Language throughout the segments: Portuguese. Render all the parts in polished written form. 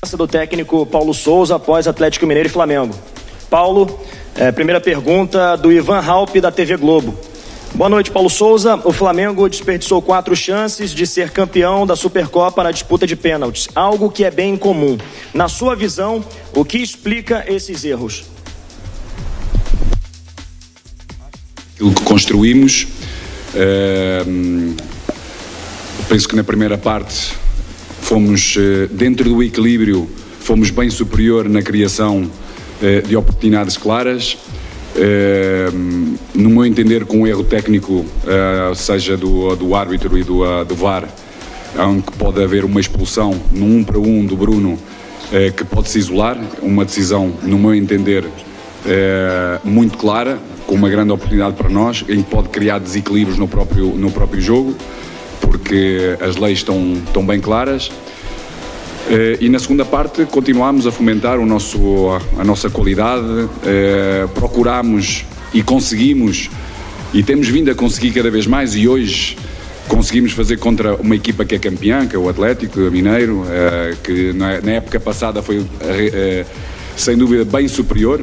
Do técnico Paulo Souza após Atlético Mineiro e Flamengo. Paulo, primeira pergunta do Ivan Halpe da TV Globo. Boa noite, Paulo Souza. O Flamengo desperdiçou 4 chances de ser campeão da Supercopa na disputa de pênaltis, algo que é bem incomum. Na sua visão, o que explica esses erros? Aquilo que construímos, penso que na primeira parte fomos, dentro do equilíbrio, fomos bem superior na criação de oportunidades claras, no meu entender com um erro técnico, seja do árbitro e do VAR, onde pode haver uma expulsão no 1 para 1 do Bruno, que pode se isolar, uma decisão, no meu entender, muito clara, com uma grande oportunidade para nós, em que pode criar desequilíbrios no próprio jogo, porque as leis estão bem claras. E na segunda parte continuámos a fomentar a nossa qualidade, procuramos e conseguimos, e temos vindo a conseguir cada vez mais, e hoje conseguimos fazer contra uma equipa que é campeã, que é o Atlético Mineiro, que na época passada foi sem dúvida bem superior,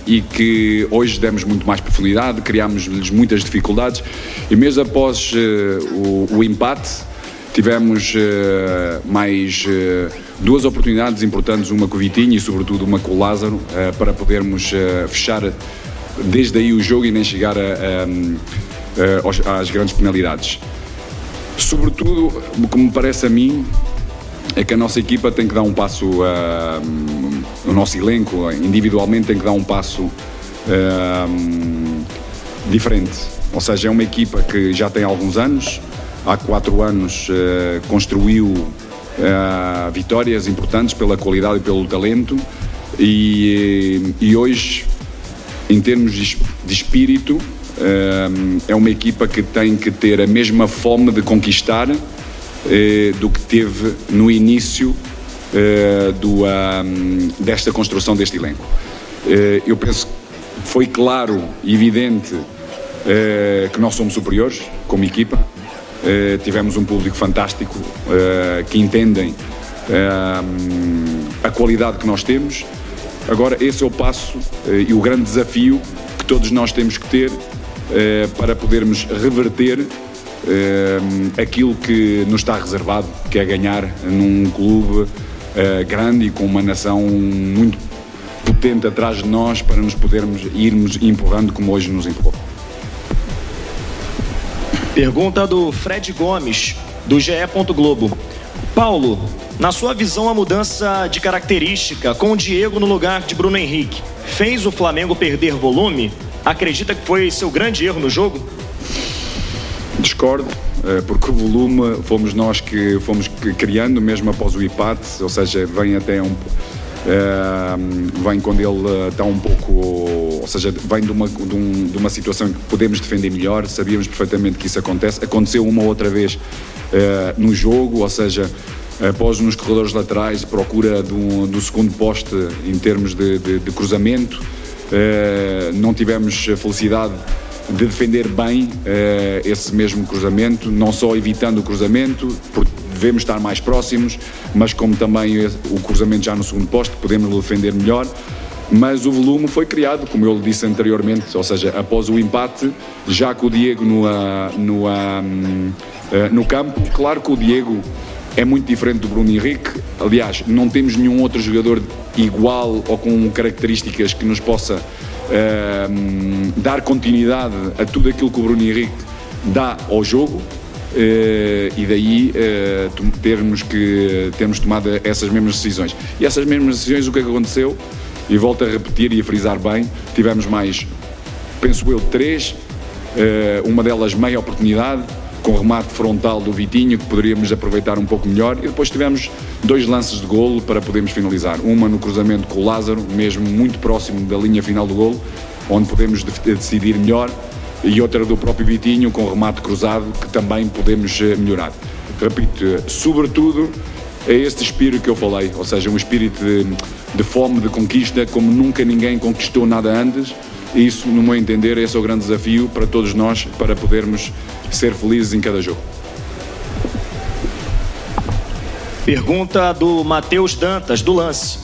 e que hoje demos muito mais profundidade, criámos-lhes muitas dificuldades, e mesmo após o empate tivemos mais 2 oportunidades importantes, uma com o Vitinho e sobretudo uma com o Lázaro, para podermos fechar desde aí o jogo e nem chegar às grandes penalidades. Sobretudo, o que me parece a mim é que a nossa equipa tem que dar um passo, o nosso elenco individualmente tem que dar um passo diferente. Ou seja, é uma equipa que já tem alguns anos, há 4 anos construiu vitórias importantes pela qualidade e pelo talento, e hoje, em termos de espírito, é uma equipa que tem que ter a mesma fome de conquistar do que teve no início desta construção deste elenco. Eu penso que foi claro e evidente que nós somos superiores como equipa. Tivemos um público fantástico que entendem a qualidade que nós temos. Agora esse é o passo e o grande desafio que todos nós temos que ter para podermos reverter aquilo que nos está reservado, que é ganhar num clube grande e com uma nação muito potente atrás de nós, para nos podermos irmos empurrando como hoje nos empurrou. Pergunta do Fred Gomes, do GE. Globo. Paulo, na sua visão, a mudança de característica com o Diego no lugar de Bruno Henrique fez o Flamengo perder volume? Acredita que foi seu grande erro no jogo? Discordo, porque o volume fomos nós que fomos criando mesmo após o empate, ou seja, vem quando ele está um pouco, ou seja, vem de uma situação em que podemos defender melhor. Sabíamos perfeitamente que isso aconteceu uma ou outra vez no jogo, ou seja, após nos corredores laterais, procura do segundo poste em termos de cruzamento, não tivemos a felicidade de defender bem esse mesmo cruzamento, não só evitando o cruzamento, porque devemos estar mais próximos, mas como também o cruzamento já no segundo posto, podemos defender melhor. Mas o volume foi criado, como eu lhe disse anteriormente, ou seja, após o empate, já com o Diego no campo. Claro que o Diego é muito diferente do Bruno Henrique, aliás, não temos nenhum outro jogador igual ou com características que nos possa dar continuidade a tudo aquilo que o Bruno Henrique dá ao jogo, e daí termos tomado essas mesmas decisões. E essas mesmas decisões, o que é que aconteceu? E volto a repetir e a frisar bem, tivemos mais, penso eu, 3, uma delas meia oportunidade, com remate frontal do Vitinho, que poderíamos aproveitar um pouco melhor, e depois tivemos 2 lances de golo para podermos finalizar. Uma no cruzamento com o Lázaro, mesmo muito próximo da linha final do golo, onde podemos decidir melhor, e outra do próprio Vitinho, com remate cruzado, que também podemos melhorar. Repito, sobretudo é este espírito que eu falei, ou seja, um espírito de fome, de conquista, como nunca ninguém conquistou nada antes. E isso, no meu entender, esse é o grande desafio para todos nós, para podermos ser felizes em cada jogo. Pergunta do Matheus Dantas, do Lance.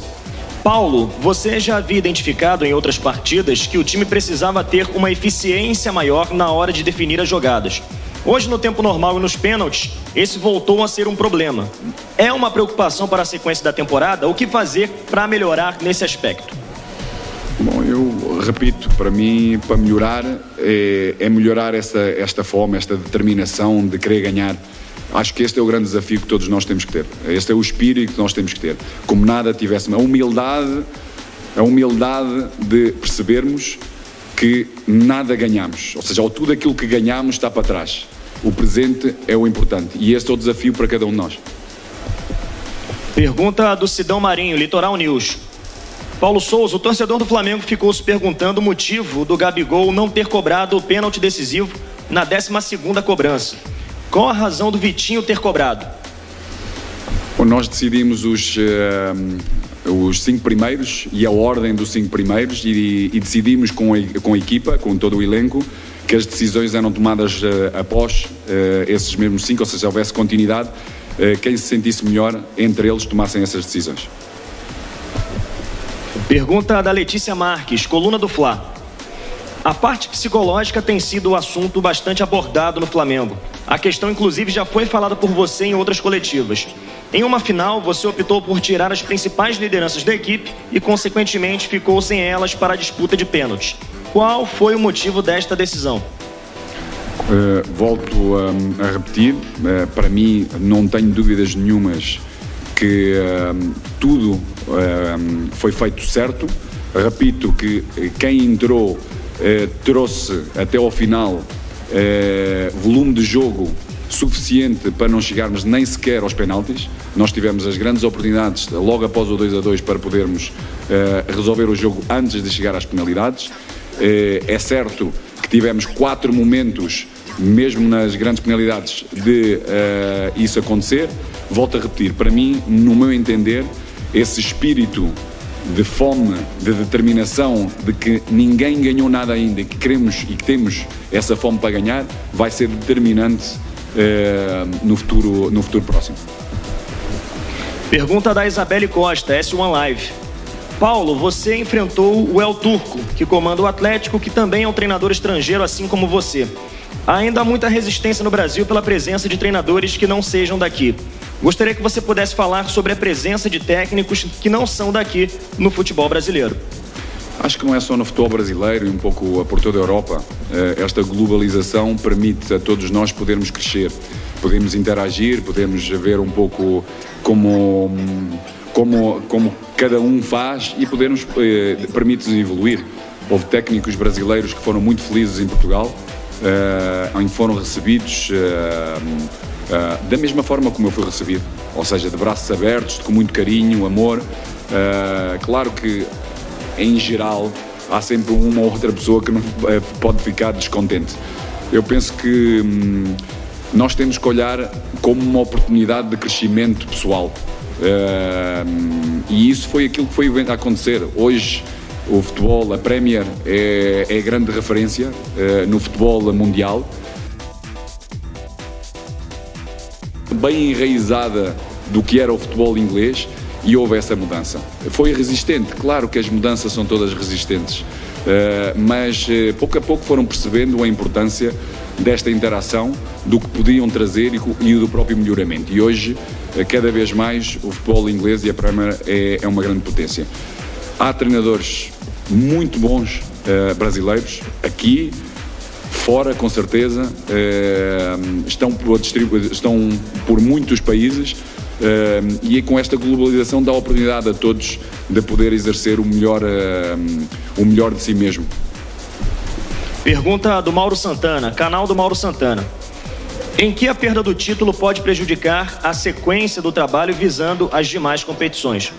Paulo, você já havia identificado em outras partidas que o time precisava ter uma eficiência maior na hora de definir as jogadas. Hoje, no tempo normal e nos pênaltis, esse voltou a ser um problema. É uma preocupação para a sequência da temporada? O que fazer para melhorar nesse aspecto? Bom, eu repito, para mim, para melhorar, é melhorar esta fome, esta determinação de querer ganhar. Acho que este é o grande desafio que todos nós temos que ter. Este é o espírito que nós temos que ter. Como nada tivéssemos. A humildade de percebermos que nada ganhamos. Ou seja, tudo aquilo que ganhamos está para trás. O presente é o importante. E este é o desafio para cada um de nós. Pergunta do Sidão Marinho, Litoral News. Paulo Souza, o torcedor do Flamengo ficou se perguntando o motivo do Gabigol não ter cobrado o pênalti decisivo na 12ª cobrança. Qual a razão do Vitinho ter cobrado? Bom, nós decidimos os 5 primeiros e a ordem dos 5 primeiros e decidimos com a equipa, com todo o elenco, que as decisões eram tomadas após esses mesmos 5, ou seja, se houvesse continuidade, quem se sentisse melhor entre eles tomassem essas decisões. Pergunta da Letícia Marques, coluna do Fla. A parte psicológica tem sido um assunto bastante abordado no Flamengo. A questão, inclusive, já foi falada por você em outras coletivas. Em uma final, você optou por tirar as principais lideranças da equipe e, consequentemente, ficou sem elas para a disputa de pênaltis. Qual foi o motivo desta decisão? Volto a repetir, para mim não tenho dúvidas nenhumas que tudo foi feito certo. Repito que quem entrou trouxe até ao final volume de jogo suficiente para não chegarmos nem sequer aos penaltis. Nós tivemos as grandes oportunidades logo após o 2-2 para podermos resolver o jogo antes de chegar às penalidades. É certo que tivemos 4 momentos, mesmo nas grandes penalidades, de isso acontecer. Volto a repetir, para mim, no meu entender, esse espírito de fome, de determinação, de que ninguém ganhou nada ainda, que queremos e que temos essa fome para ganhar, vai ser determinante no futuro próximo. Pergunta da Isabelle Costa, S1 Live. Paulo, você enfrentou o El Turco, que comanda o Atlético, que também é um treinador estrangeiro, assim como você. Ainda há muita resistência no Brasil pela presença de treinadores que não sejam daqui. Gostaria que você pudesse falar sobre a presença de técnicos que não são daqui no futebol brasileiro. Acho que não é só no futebol brasileiro e um pouco por toda a Europa. Esta globalização permite a todos nós podermos crescer, podemos interagir, podemos ver um pouco como cada um faz e permite-nos evoluir. Houve técnicos brasileiros que foram muito felizes em Portugal, onde foram recebidos da mesma forma como eu fui recebido, ou seja, de braços abertos, com muito carinho, amor. Claro que, em geral, há sempre uma ou outra pessoa que não pode ficar descontente. Eu penso que nós temos que olhar como uma oportunidade de crescimento pessoal. E isso foi aquilo que foi a acontecer. Hoje, o futebol, a Premier, é grande referência no futebol mundial. Bem enraizada do que era o futebol inglês, e houve essa mudança. Foi resistente, claro que as mudanças são todas resistentes, mas pouco a pouco foram percebendo a importância desta interação, do que podiam trazer e do próprio melhoramento. E hoje, cada vez mais, o futebol inglês e a Premier é uma grande potência. Há treinadores muito bons brasileiros aqui, fora, com certeza, estão por muitos países, e com esta globalização dá a oportunidade a todos de poder exercer o melhor de si mesmo. Pergunta do Mauro Santana, canal do Mauro Santana. Em que a perda do título pode prejudicar a sequência do trabalho visando as demais competições?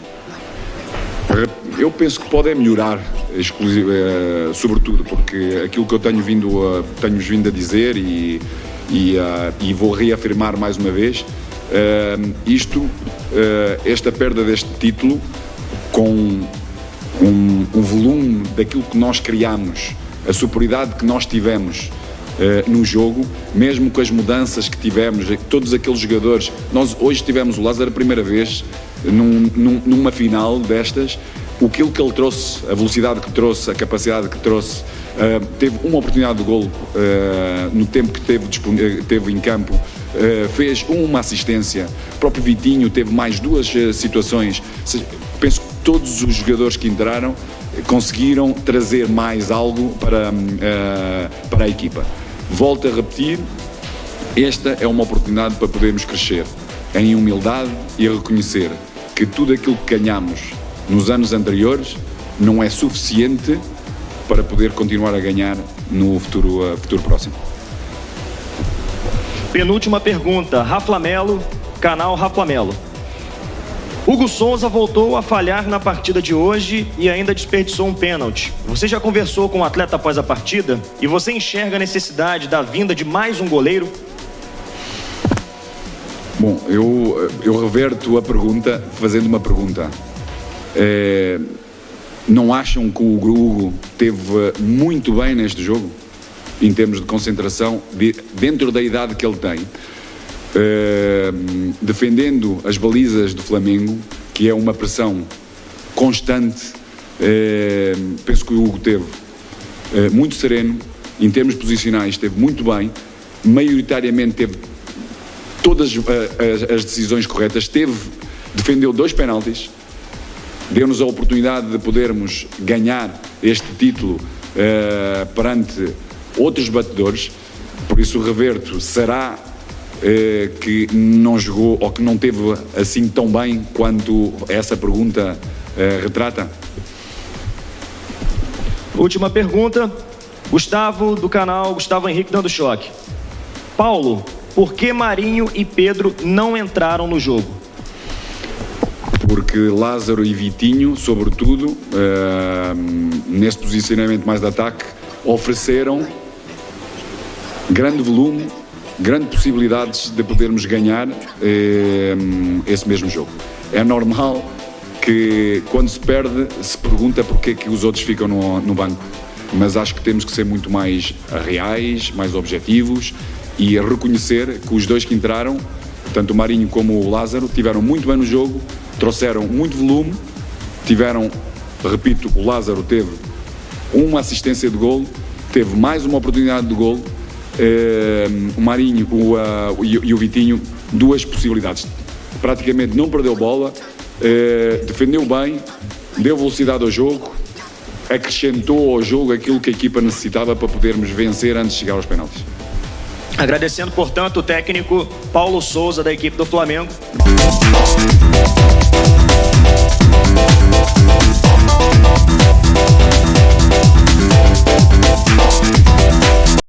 Eu penso que pode melhorar, sobretudo, porque aquilo que eu tenho vindo a dizer e vou reafirmar mais uma vez, esta perda deste título, com um volume daquilo que nós criamos, a superioridade que nós tivemos no jogo, mesmo com as mudanças que tivemos, todos aqueles jogadores. Nós hoje tivemos o Lázaro a primeira vez numa final destas. Aquilo que ele trouxe, a velocidade que trouxe, a capacidade que trouxe, teve uma oportunidade de golo no tempo que teve em campo, fez uma assistência. O próprio Vitinho teve mais 2 situações. Penso que todos os jogadores que entraram conseguiram trazer mais algo para a equipa. Volto a repetir, esta é uma oportunidade para podermos crescer em humildade e a reconhecer que tudo aquilo que ganhamos nos anos anteriores não é suficiente para poder continuar a ganhar no futuro próximo. Penúltima pergunta, Rafa Melo, canal Rafa Melo. Hugo Souza voltou a falhar na partida de hoje e ainda desperdiçou um pênalti. Você já conversou com o atleta após a partida e você enxerga a necessidade da vinda de mais um goleiro? Bom, eu reverto a pergunta fazendo uma pergunta. Não acham que o Hugo esteve muito bem neste jogo? Em termos de concentração, dentro da idade que ele tem, defendendo as balizas do Flamengo, que é uma pressão constante. Penso que o Hugo esteve muito sereno, em termos posicionais esteve muito bem, maioritariamente teve todas as decisões corretas, defendeu 2 penaltis, deu-nos a oportunidade de podermos ganhar este título perante outros batedores. Por isso reverto, será que não jogou ou que não teve assim tão bem quanto essa pergunta retrata? Última pergunta, Gustavo do canal Gustavo Henrique dando choque. Paulo, por que Marinho e Pedro não entraram no jogo? Porque Lázaro e Vitinho, sobretudo, nesse posicionamento mais de ataque, ofereceram grande volume, grandes possibilidades de podermos ganhar esse mesmo jogo. É normal que quando se perde se pergunta porque é que os outros ficam no banco, mas acho que temos que ser muito mais reais, mais objetivos e reconhecer que os 2 que entraram, tanto o Marinho como o Lázaro, tiveram muito bem no jogo, trouxeram muito volume, repito, o Lázaro teve uma assistência de golo, teve mais uma oportunidade de golo, o Marinho e o Vitinho 2 possibilidades. Praticamente não perdeu bola, defendeu bem, deu velocidade ao jogo, acrescentou ao jogo aquilo que a equipa necessitava para podermos vencer antes de chegar aos penaltis. Agradecendo, portanto, o técnico Paulo Souza da equipe do Flamengo.